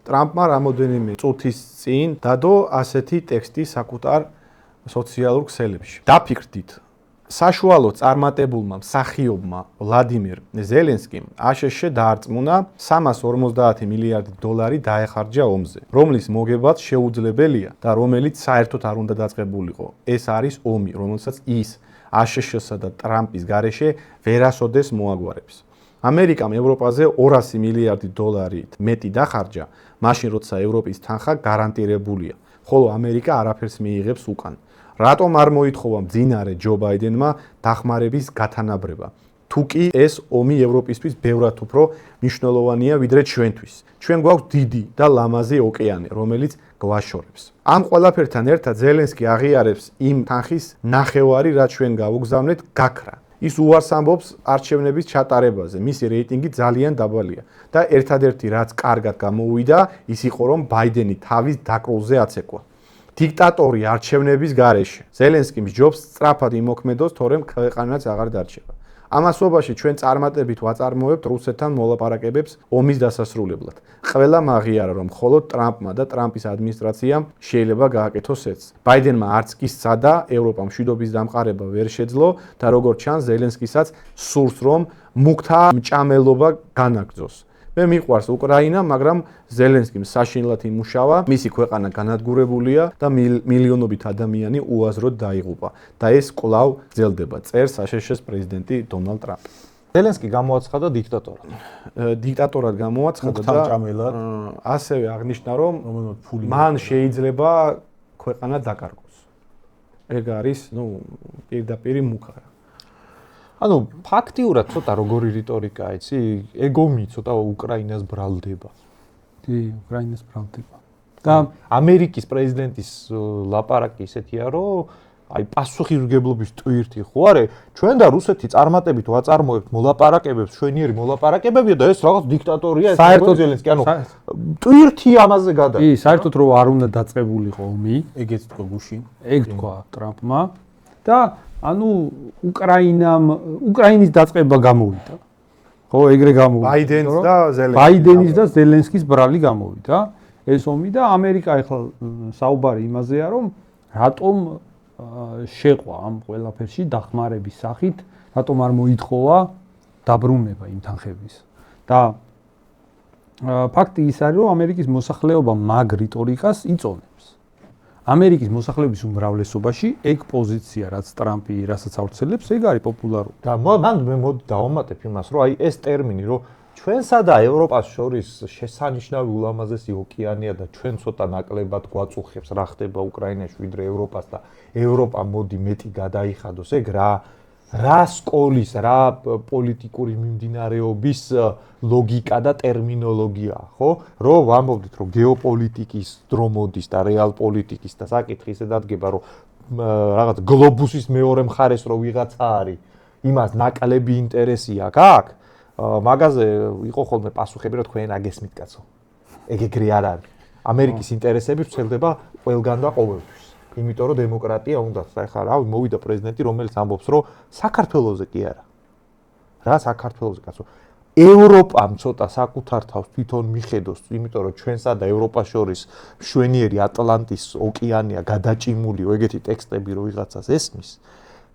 ტრამპმა რამოდენიმე წუთის წინ დადო ასეთი ტექსტი საკუთარ სოციალურ ქსელებში. დაფიქრდით, საშუალო წარმატებულმა მსახიობმა ვლადიმირ ზელენსკიმ აშშ დაარწმუნა 350 მილიარდი დოლარი დაეხარჯა ომზე, რომლის მოგებაც შეუძლებელია და რომელიც საერთოდ არ უნდა დაწყებულიყო. ეს არის ომი, რომელსაც ის აშშ-სა და ტრამპის გარეშე ვერასოდეს მოაგვარებს. ამერიკამ ევროპაზე 200 მილიარდი დოლარით მეტი დახარჯა, მაშინ როცა ევროპის თანხა გარანტირებულია, ხოლო ამერიკა არაფერს მიიღებს უკან. რატომ არ მოითხოვა მძინარე ჯო ბაიდენმა დახმარების გათანაბრება? თუკი ეს ომი ევროპისთვის ბევრად უფრო მნიშვნელოვანია ვიდრე ჩვენთვის. ჩვენ გვაქვს დიდი და ლამაზი ოკეანე, რომელიც გვაშორებს. ამ ყველაფერთან ერთად ზელენსკი აღიარებს იმ თანხის ნახევარი, რაც ჩვენ გავუგზავნეთ, გაქრა. ის უარს ამბობს არჩევნების ჩატარებაზე, მისი რეიტინგი ძალიან დაბალია და ერთადერთი რაც კარგად გამოუვიდა, ის იყო რომ ბაიდენი თავის დაკროლზე აცეკვა. დიქტატორი არჩევნების გარეშე. ზელენსკიმ ჯობს სწრაფად იმოქმედოს, თორემ ქვეყანაც აღარ დარჩება. ამასობაში ჩვენ წარმატებით ვაწარმოებთ რუსეთთან მოლაპარაკებებს ომის დასასრულებლად. ყველა აღიარა, რომ მხოლოდ ტრამპმა და ტრამპის ადმინისტრაციამ შეიძლება გააკეთოს ეს. ბაიდენმა არც კი სცადა ევროპამ მშვიდობის დამყარება ვერ შეძლო და როგორც ჩანს ზელენსკისაც სურს რომ მუქთა მჭამელობა განაგრძოს. მე მიყვარს უკრაინა, მაგრამ ზელენსკიმ საშინლად იმუშავა, მისი ქვეყანა განადგურებულია და მილიონობით ადამიანი უაზროდ დაიღუპა და ეს კვლავ გრძელდება. წერს აშშ-ის პრეზიდენტი დონალდ ტრამპი. ზელენსკი გამოაცხადა დიქტატორად. დიქტატორად გამოაცხადა და ასევე აღნიშნა, რომ მან შეიძლება ქვეყანა დაკარგოს. ეგ არის, პირდაპირ მუქარა. ანუ ფაქტიურად ცოტა როგორი რიტორიკაა, იცი? ეგომი ცოტა უკრაინას ბრალდება. უკრაინას ბრალდება. და ამერიკის პრეზიდენტის ლაპარაკი ისეთია, რომ აი პასუხისმგებლობის ტვირთი ხო არა? ჩვენ და რუსეთი წარმატებით ვაწარმოებთ მოლაპარაკებებს, შვენიერი მოლაპარაკებებია და ეს რაღაც დიქტატორია, ეს ზელენსკი, ანუ ტვირთი ამაზე გადა. საერთოდ რომ არ უნდა დაწყებულიყო ომი, ეგეც თქვა გუშინ. ეგ თქვა ტრამპმა და ანუ უკრაინის დაწყება გამოვიდა. ხო, ეგრე გამოვიდა. ბაიდენის და ზელენსკის ბრალი გამოვიდა. ეს ომი და ამერიკა ახლა საუბარი იმაზეა, რომ რატომ შეყვა ამ ყველაფერში დახმარების სახით, რატომ არ მოითხოვა დაბრუნება იმ თანხების. და ფაქტი ის არის, რომ ამერიკის მოსახლეობა მაგ რიტორიკას იწონებს. ამერიკის მოსახლეობის უმრავლესობაში ეგ პოზიცია, რაც ტრამპი რასაც ავრცელებს, ეგ არის პოპულარული. და მან მე მოდი დავამატებ იმას, რომ აი ეს ტერმინი, რომ ჩვენსა და ევროპას შორის შესანიშნავი ულამაზესი ოკეანეა და ჩვენ ცოტა ნაკლებად გვაწუხებს რა ხდება უკრაინაში ვიდრე ევროპას და ევროპა მოდი მეტი გადაიხადოს, ეგ რა სკოლის, რა პოლიტიკური მიმდინარეობის ლოგიკა და ტერმინოლოგია, ხო? რომ ვამბობდით, რომ გეოპოლიტიკის დრო მოდის და რეალპოლიტიკის და საკითხი ისე დადგება, რომ რაღაც გლობუსის მეორე მხარეს რო ვიღაცა არის, იმას ნაკლები ინტერესი აქვს, მაგაზე იყო ხოლმე პასუხები, რომ თქვენ აგესმით კაცო. ეგ ეგრე არ არის. ამერიკის ინტერესები ვრცელდება ყველგან და ყოველთვის. იმიტომ რომ დემოკრატია უნდა. ახლა რავი, მოვიდა პრეზიდენტი, რომელიც ამბობს, რომ საქართველოზე კი არა. რა საქართველოზე კაცო? ევროპამ ცოტა საკუთარ თავს თვითონ მიხედოს, იმიტომ რომ ჩვენსა და ევროპას შორის მშვენიერი ატლანტის ოკეანეა გადაჭიმული, ეგეთი ტექსტები რო ვიღაცას ესმის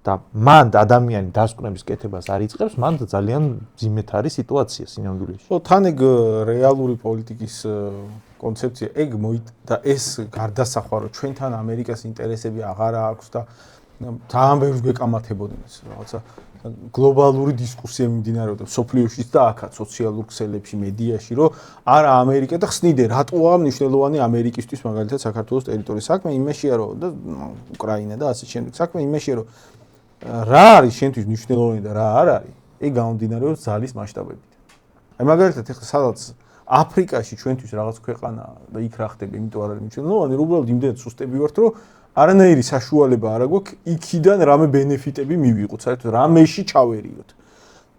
და მან ადამიანი დასკვნების კეთებას არ იწყებს, მან ძალიან ძიმეთ არის სიტუაცია სინამდვილეში. თან ეგ რეალური პოლიტიკის კონცეფცია ეგ და ეს გარდასახვა, რომ ჩვენთან ამერიკას ინტერესები აღარა აქვს და თან ბევრს გვეკამათებოდნენ ეს რაღაცა გლობალური დისკუსია მიმდინარეობდა სოფლიოშიც და აქაც სოციალურ ქსელებში, მედიაში, რომ არა ამერიკა და ხსნიდნენ, რატოა მნიშვნელოვანი ამერიკისთვის მაგალითად საქართველოს ტერიტორიის საქმე იმაშია, რომ და უკრაინა და ასე შემდეგ საქმე იმაშია, რომ რა არის შენთვის მნიშვნელოვანი და რა არ არის, ეგ გამომდინარეობს ძალის მასშტაბებით. აი მაგალითად ეხლა სადაც აფრიკაში ჩვენთვის რაღაც ქვეყანა და იქ რა ხდება, იმიტომ არ არის მნიშვნელოვანი, რომ უბრალოდ იმდენად სუსტები ვართ, რომ არანაირი საშუალება არ აქვს იქიდან რამე ბენეფიტები მივიღოთ, საერთოდ რამეში ჩავერიოთ.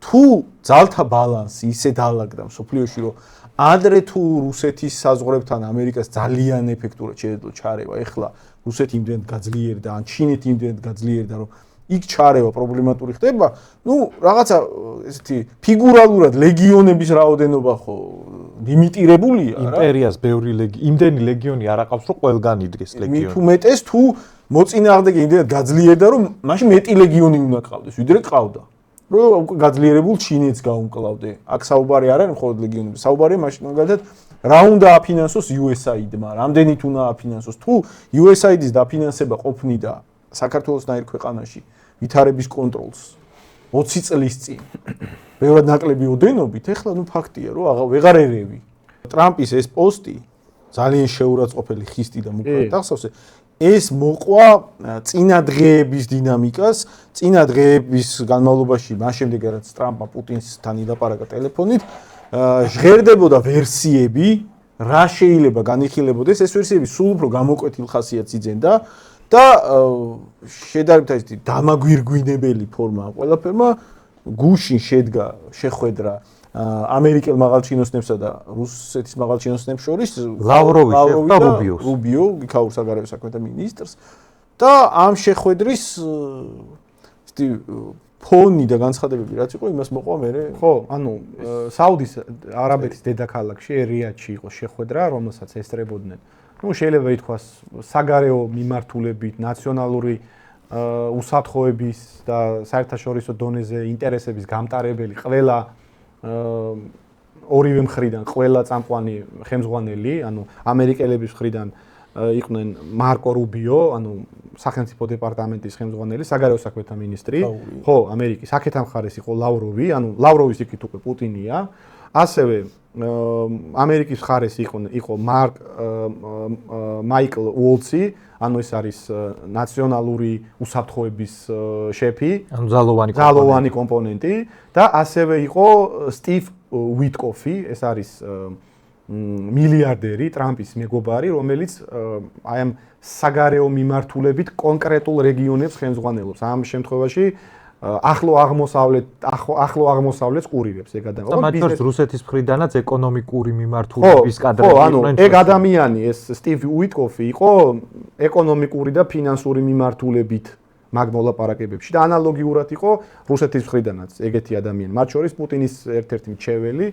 თუ ძალთა ბალანსი ისე დაალაგდა მსოფლიოში, რომ ადრე თუ რუსეთის საზღვრებთან ამერიკას ძალიან ეფექტურად შეეძლო ჩარევა, ეხლა რუსეთი იმდენად გაძლიერდა, ან ჩინეთი იმდენად გაძლიერდა, რომ იქ ჩარევა პრობლემატური ხდება, რაღაცა ესეთი ფიგურალურად ლეგიონების რაოდენობა ხო ლიმიტირებულია რა. იმპერიას ბევრი იმდენი ლეგიონი არ აყავს, რომ ყველგან იდგეს ლეგიონი. მით უმეტეს თუ მოწინააღმდეგე იმდენად გაძლიერდა, რომ მაშინ მეტი ლეგიონი უნდა ყავდეს, ვიდრე ყავდა. რომ გაძლიერებულ ჩინეთს გაუმკლავდე. აქ საუბარი არ არის მხოლოდ ლეგიონების, საუბარია მაშინ მაგალითად რა უნდა აფინანსოს USAID-მა, რამდენით უნდა აფინანსოს. თუ USAID-ის დაფინანსება ყოფნიდა საქართველოსნაირ ქვეყანაში ვითარების კონტროლს 20 წლის წინ ბევრად ნაკლები ოდენობით, ეხლა ფაქტია, რომ ვეღარ ერევი. ტრამპის ეს პოსტი ძალიან შეურაცხყოფელი ხისტი და მოკლედ ახსოვს, ეს მოყვა წინა დღეების დინამიკას, წინა დღეების განმავლობაში, მას შემდეგ რაც ტრამპმა პუტინსთან ილაპარაკა ტელეფონით, ჟღერდებოდა ვერსიები, რა შეიძლება განიხილებოდეს, ეს ვერსიები სულ უფრო გამოკვეთილ ხასიათს იძენდა და შედარებით ესეთი დამაგვირგვინებელი ფორმა ყველაფერმა გუშინ შედგა შეხვედრა ამერიკელ მაღალჩინოსნებსა და რუსეთის მაღალჩინოსნებს შორის ლავროვი და რუბიო, იქაურ საგარეო საქმეთა მინისტრს და ამ შეხვედრის ესეთი ფონი და განცხადებები რაც იყო, იმას მოყვა მე. ხო, ანუ საუდის არაბეთის დედაქალაქში რიადში იყო შეხვედრა, რომელსაც ესწრებოდნენ. შეიძლება ითქვას საგარეო მიმართულებით, ნაციონალური უსაფრთხოების და საერთაშორისო დონეზე ინტერესების გამტარებელი ყველა ორივე მხრიდან ყველა წამყვანი ხელმძღვანელი, ანუ ამერიკელების მხრიდან იყვნენ მარკო რუბიო, ანუ სახელმწიფო დეპარტამენტის ხელმძღვანელი, საგარეო საქმეთა მინისტრი, ხო, ამერიკის აქეთა მხარეს იყო ლავროვი, ანუ ლავროვის იქით უკვე პუტინია, ასევე ამერიკის მხარეს იყო მაიკლ უოლცი, ანუ ეს არის ნაციონალური უსაფრთხოების შეფი, ანუ ძალოვანი კომპონენტი და ასევე იყო სტივ უიტკოფი, ეს არის მილიარდერი, ტრამპის მეგობარი, რომელიც აი ამ საგარეო მიმართულებით კონკრეტულ რეგიონებს ხელმძღვანელობს. ამ შემთხვევაში ახლო აღმოსავლეთს ყურირებს ეგ ადამიანი. და მათ შორის რუსეთის მხრიდანაც ეკონომიკური მიმართულების კადრები იყვნენ. ეგ ადამიანი, ეს სტივ უიტკოფი იყო ეკონომიკური და ფინანსური მიმართულებით მაგ მოლაპარაკებებში და ანალოგიურად იყო რუსეთის მხრიდანაც ეგეთი ადამიანი. მათ შორის პუტინის ერთ-ერთი მრჩეველი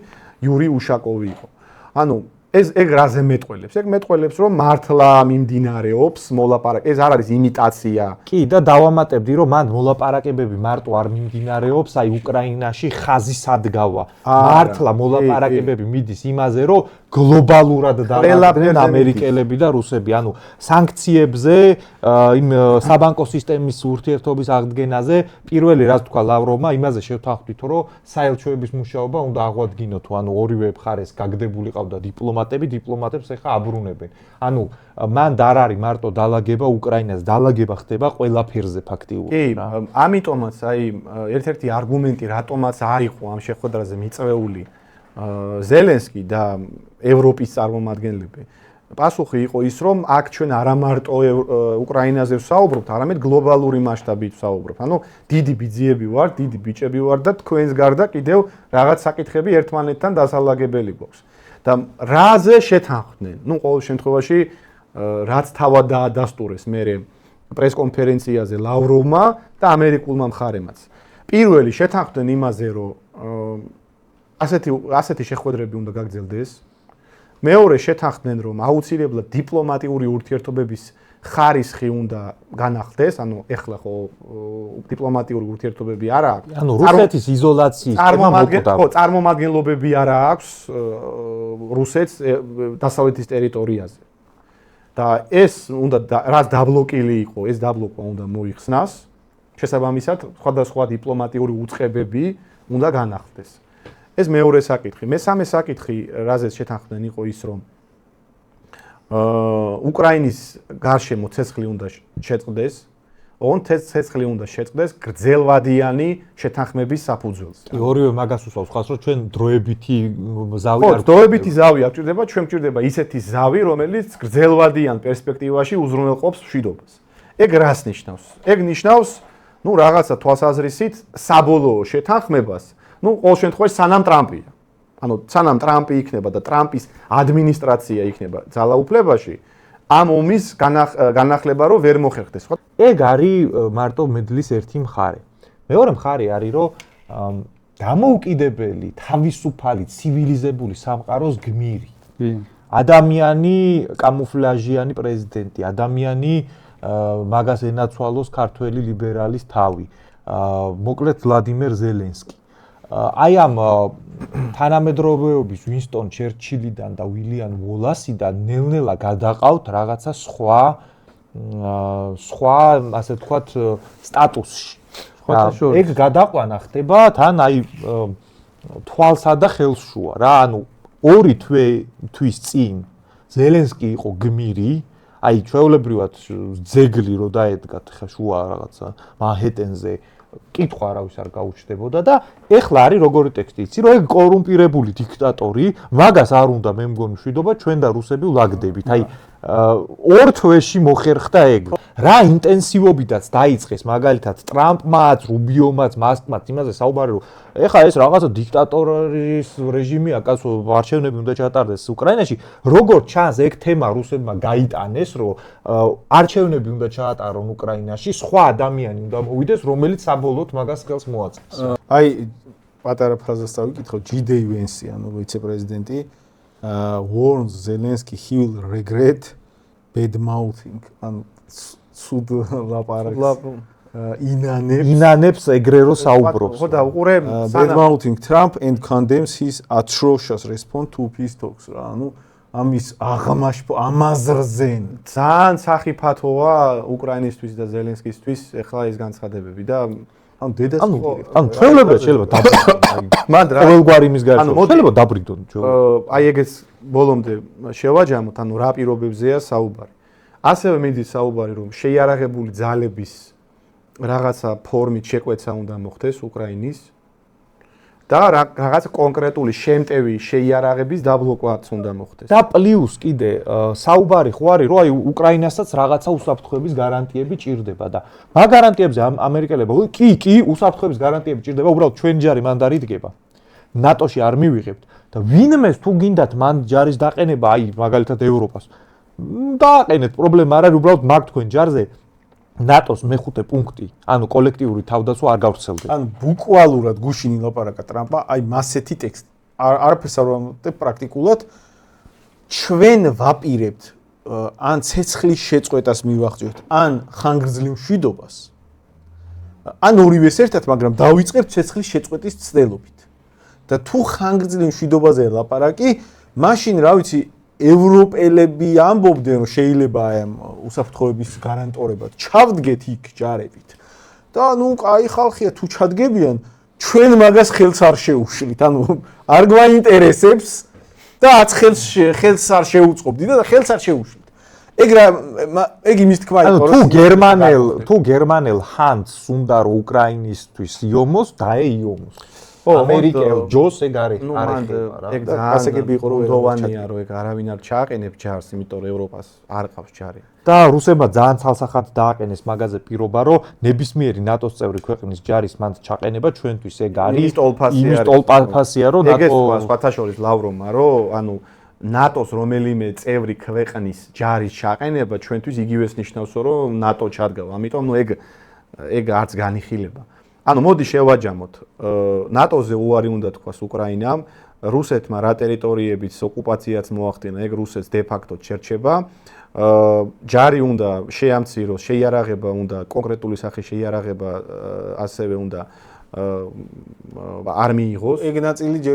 იური უშაკოვი იყო. ანუ ეგ რაზე მეტყველებს? ეგ მეტყველებს, რომ მართლა მიმდინარეობს მოლაპარაკება. ეს არ არის იმიტაცია. კი, და დავამატებდი, რომ მან მოლაპარაკებები მარტო არ მიმდინარეობს, აი უკრაინაში ხაზი სადგავა. მართლა მოლაპარაკებები მიდის იმაზე, რომ გლობალურად დავაყენებენ ამერიკელები და რუსები, ანუ სანქციებზე, იმ საბანკო სისტემის ურთიერთობის აღდგენაზე, პირველი რაც თქვა ლავროვმა, იმაზე შევთანხმდით, რომ საელჩოების მუშაობა უნდა აღვადგინოთ, ანუ ორივე მხარეს გაგდებული ყავდა დიპლომატებს ეხა აბრუნებენ. ანუ მან არ არის მარტო დალაგება უკრაინას, დალაგება ხდება ყველა ფერზე ფაქტიურად. კი, ამიტომაც აი ერთ-ერთი არგუმენტი, რატომაც არ იყო ამ შეხვედრაზე მიწვეული ზელენსკი და ევროპის წარმომადგენლები. პასუხი იყო ის, რომ აქ ჩვენ არა მარტო უკრაინაზე ვსაუბრობთ, არამედ გლობალური მასშტაბით ვსაუბრობთ. ანუ დიდი ბიძიები ვართ, დიდი ბიჭები ვართ და თქვენს გარდა კიდევ რაღაც საკითხები ერთმანეთთან დასალაგებელი გვაქვს. და რაზე შეთანხმდნენ? ყოველ შემთხვევაში რაც თავად დაადასტურეს მერე პრესკონფერენციაზე ლავროვმა და ამერიკულმა მხარემაც. პირველი შეთანხმდნენ იმაზე, რომ ასეთი შეხვედრები უნდა გაგრძელდეს. მეორე შეთანხმდნენ, რომ აუცილებლად დიპლომატიური ურთიერთობების ხარისხი უნდა განახლდეს, ანუ ეხლა ხო დიპლომატიური ურთიერთობები არ აქვს. ანუ რუსეთის იზოლაციის წარმომადგენლობები არ აქვს რუსეთს დასავლეთის ტერიტორიაზე. და ეს უნდა რაც დაბლოკილი იყო, ეს დაბლოკვა უნდა მოიხსნას. შესაბამისად, სხვადასხვა დიპლომატიური უწყებები უნდა განახლდეს. ეს მეორე საკითხი. მესამე საკითხი, რაზეც შეთანხმდნენ, იყო ის, რომ უკრაინის გარშემო ცეცხლი უნდა შეწყდეს, ცეცხლი უნდა შეწყდეს გრძელვადიანი შეთანხმების საფუძველზე. კი, ორივე მაგას უსვავს, ხალხს რომ ჩვენ დროებითი ზავი არ გვჭირდება. დროებითი ზავი არ გვჭირდება, ჩვენ გვჭირდება ისეთი ზავი, რომელიც გრძელვადიან პერსპექტივაში უზრუნველყოფს მშვიდობას. ეგ რას ნიშნავს? ეგ ნიშნავს, რაღაცა თვალსაზრისით საბოლოო შეთანხმებას, ყოველ შემთხვევაში სანამ ტრამპია. ანუ სანამ ტრამპი იქნება და ტრამპის ადმინისტრაცია იქნება ძალაუფლებაში, ამ ომის განახლება რომ ვერ მოხერხდეს, ხო? ეგ არის მარტო მედლის ერთი მხარე. მეორე მხარე არის რომ დამოუკიდებელი, თავისუფალი, ცივილიზებული სამყაროს გმირი. ადამიანი კამუფლაჟიანი პრეზიდენტი, ადამიანი მაგას ენაცვალოს ქართველი ლიბერალის თავი. მოკლედ ვლადიმერ ზელენსკი. აი ამ თანამედროვეობის ვინსტონ ჩერჩილიდან და ვილიამ ვოლასიდან ნელ-ნელა გადაყავთ რაღაცა სხვა ასე ვთქვათ სტატუსში. ეგ გადაყვანა ხდება თან აი თვალსა და ხელსშუა რა, ანუ ორი თვის წინ ზელენსკი იყო გმირი, აი ჩვეულებრივად ძეგლი რო დაედგათ ხა შუა რაღაცა მანჰეტენზე კითხვა არავის არ გაუჩნდებოდა და ეხლა არის როგორი ტექსტი იცი რომ ეგ კორუმპირებული დიქტატორი მაგას არ უნდა მე მგონი მშვიდობა ჩვენ და რუსები ვლაგდებით აი ორ თვეში მოხერხდა ეგ რა ინტენსივობითაც დაიწყეს მაგალითად ტრამპმაც რუბიომაც მასკმაც იმაზე საუბარი რომ ეხლა ეს რაღაცა დიქტატორის რეჟიმი აკაც არჩევნები უნდა ჩატარდეს უკრაინაში როგორც ჩანს ეგ თემა რუსებმა გაიტანეს რომ არჩევნები უნდა ჩაატარონ უკრაინაში სხვა ადამიანი უნდა მოვიდეს რომელიც საბოლოოდ მაგას ხელს მოაწეს აი პატარა ფრაზას დავიკითხო ჯი.დ. ვენსი ანუ ვიცე-პრეზიდენტი warns Zelensky he will regret bad mouthing ანუ სუდ ლაპარაკს ინანებს ეგრე რო საუბრობს ხო და უყურე bad mouthing Trump and condemns his atrocious response to peace talks რა ანუ ამის ამაზრზენ ძალიან სახიფათოა უკრაინისთვის და ზელენსკისთვის ეხლა ეს განცხადებები და ანუ დედას ანუ ჩვეულებრივ შეიძლება დაბრუნდონ მან რა ყოველგვარი იმის გარშემო შეიძლება დაბრუნდონ აი ეგეც ბოლომდე შევაჯამოთ ანუ რა პირობებზეა საუბარი ასევე მინდის საუბარი რომ შეიარაღებული ძალების რაღაცა ფორმით შეკვეცა უნდა მოხდეს უკრაინის და რაღაც კონკრეტული შემტევი შეიარაღების დაბლოკვაც უნდა მოხდეს. და პლუს კიდე საუბარი ხო არის რომ აი უკრაინასაც რაღაცა უსაფრთხოების გარანტიები ჭირდება და მაგ გარანტიებზე ამერიკელებმა კი უსაფრთხოების გარანტიები ჭირდება უბრალოდ ჩვენ ჯარი მანდ არ იდგება. ნატოში არ მივიღებთ და ვინმეს თუ გინდათ მან ჯარის დაყენება აი მაგალითად ევროპას დააყენეთ პრობლემა არ არის უბრალოდ მაგ თქვენ ჯარზე ნატოს მეხუთე პუნქტი, ანუ კოლექტიური თავდაცვა არ გავრცელდება. ანუ ბუკვალურად გუშინი ლაპარაკა ტრამპა, აი მასეთი ტექსტი. არაფერს არ ვამბობ პრაქტიკულად ჩვენ ვაპირებთ ან ცეცხლის შეწყვეტას მივახჭებთ, ან ხანგრძლივ მშვიდობას. ან ორივეს ერთად, მაგრამ დავიწყებთ ცეცხლის შეწყვეტის ცდელობით. და თუ ხანგრძლივ მშვიდობაზე ლაპარაკი, მაშინ რა ვიცი ევროპელები ამბობდნენ რომ შეიძლება აი ამ უსაფრთხოების გარანტორებად ჩავდგეთ იქ ჯარებით და ნუ კაი ხალხია თუ ჩადგებიან ჩვენ მაგას ხელს არ შეუშლით ანუ არ გვაინტერესებს და აც ხელს არ შეუწყობდით და ხელს არ შეუშლით ეგ იმის თქმა იყო რომ თუ გერმანელ ჰანს უნდა რომ უკრაინისთვის იომოს დაეიომოს ამერიკელ ჯოს ეგ არის ეგ გასაგები იყო რომ უდოვანია რომ ეგ არავინ არ ჩააყენებს ჯარს იმიტომ რომ ევროპას არ ყავს ჯარი და რუსებმა ძალიან ცალსახად დააყენეს მაგაზე პირობა რომ ნებისმიერი ნატოს წევრი ქვეყნის ჯარის მანდ ჩაყენება ჩვენთვის ეგ არის იმის ტოლფასია რომ ნატო სხვათა შორის ლავროვმა რომ ანუ ნატოს რომელიმე წევრი ქვეყნის ჯარის ჩაყენება ჩვენთვის იგივეს ნიშნავს რომ ნატო ჩადგა ამიტომ ნუ ეგ არც განიხილება ანუ მოდი შევაჯამოთ ნატოზე უარი უნდა თქვას უკრაინამ რუსეთმა რა ტერიტორიებიც ოკუპაციაც მოახდინა ეგ რუსეთს დე ფაქტო ჩერჩება ჯარი უნდა შეამციროს შეიარაღება უნდა კონკრეტული სახის შეიარაღება ასევე უნდა არ მიიღოს ეგ ნაწილი ჯერ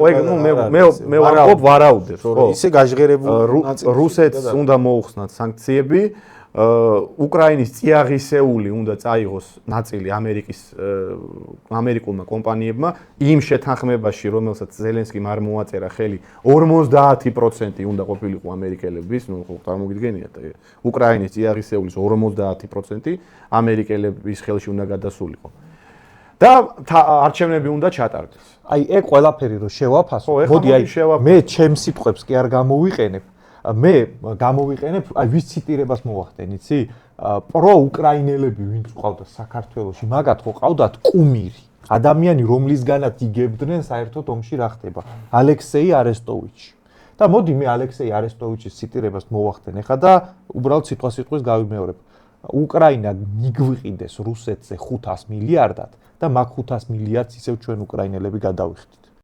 მე ვარაუდობ ვარაუდებს ხო ისე გაჟღერებული ნაწილი რუსეთს უნდა მოუხსნათ სანქციები უკრაინის წიაღისეული უნდა წაიღოს ნაწილი ამერიკულმა კომპანიებმა იმ შეთანხმებაში, რომელსაც ზელენსკიმ არ მოაწერა ხელი, 50% უნდა ყოფილიყო ამერიკელების, ნუ წარმოგიდგენიათ, უკრაინის წიაღისეულის 50% ამერიკელების ხელში უნდა გადასულიყო. და არჩევნები უნდა ჩატარდეს. აი, ეგ ყველაფერი რო შევაფასო, მოდი აი მე ჩემს სიტყვებს კი არ გამოვიყენებ. მე გამოვიყენებ, აი ვის ციტირებას მოვახდენ, იცი? პროუკრაინელები ვინც ყავდა საქართველოში, მაგათ ხო ყავდათ კუმირი. ადამიანი, რომლისგანაც იგებდნენ საერთოდ ომში რა ხდება. ალექსეი არესტოვიჩი. და მოდი მე ალექსეი არესტოვიჩის ციტირებას მოვახდენ ახლა და უბრალოდ სიტყვა-სიტყვის გავიმეორებ. უკრაინა მიგვიყიდეს რუსეთზე 500 მილიარდად და მაგ 500 მილიარდს ისევ ჩვენ უკრაინელები გადავიხდით.